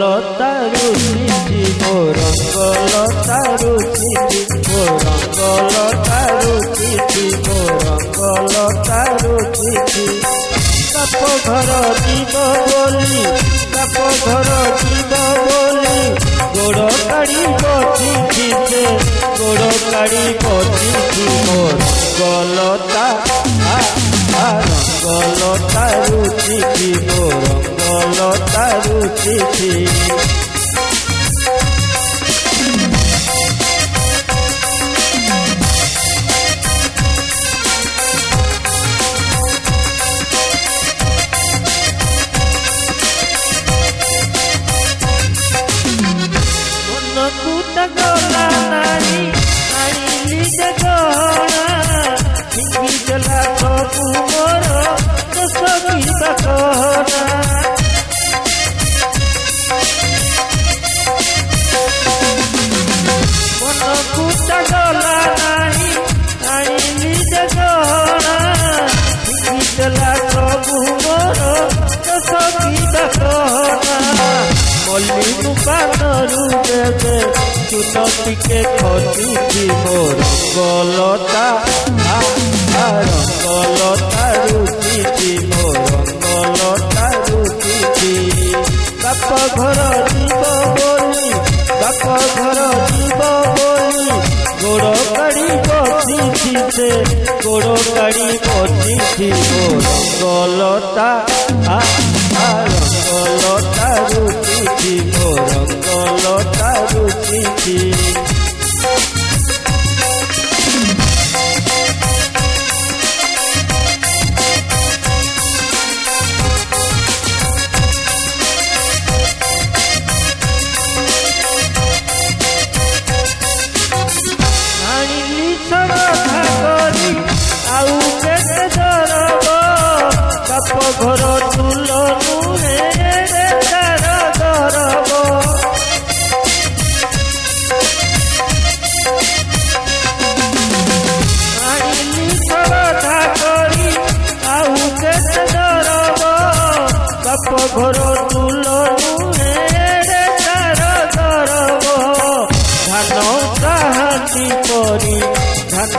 রঙ্গলতা রুচিছি মো রঙ্গলতা রুচিছি মো রঙ্গলতা রুচিছি মো রঙ্গলতা রুচিছি সাপ ঘর জীব বলি সাপ ঘর জীব বলি গোড় কাড়ি বচিছি সে গোড় কাড়ি বচিছি মো রঙ্গলতা রঙ্গলতা রুচিছি মো রঙ্গলতা রুচিছি মনকুটা গলা নারী আনিলি যে গহনা ঠিকি জলা সবু মোর দোষ কিবা কহনা মনকুটা গলা নারী আনিলি যে গহনা ঠিকি জলা সবু মোর দোষ কিবা কহনা মল্লিনু কানরু দেবে চুন টিকে খসিছি মো রঙ্গলতা রঙ্গলতা রুচিছি মো রঙ্গলতা রুচিছি বাপ ঘর জীব বলি বাপ ঘর জীব বলি গোড় কাড়ি বচিছি সে গোড় কাড়ি বচিছি মো রঙ্গলতা রঙ্গলতা রুচিছি মো রঙ্গলতা রুচিছি আনিলি সরধা করি আউ কেতে ধরব বাপ ঘর তুল নুহে তার ধরব আনিলি সরধা করি আউ কেতে ধরব বাপ ঘর তুল নুহে তার ধরব ধান চাহাতি পরি ধান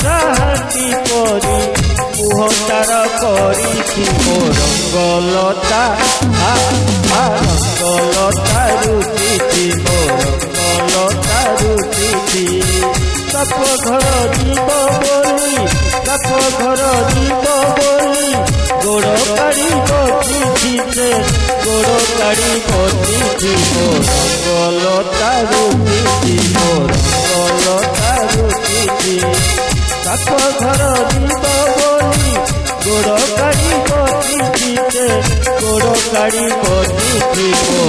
চাহাতি পরি মুহ তার করিছি মো রঙ্গলতা রঙ্গলতা রুচিছি মো রঙ্গলতা রুচিছি সাপ ঘর জীব বলি সাপ ঘর জীব বলি গোড় কাড়ি বচিছি সে গোড় কাড়ি বচিছি মো রঙ্গলতা রুচিছি মো রঙ্গলতা রুচিছি সাপ ঘর জীব বলি গোড় কাড়ি বচিছি সে গোড় কাড়ি বচিছি মো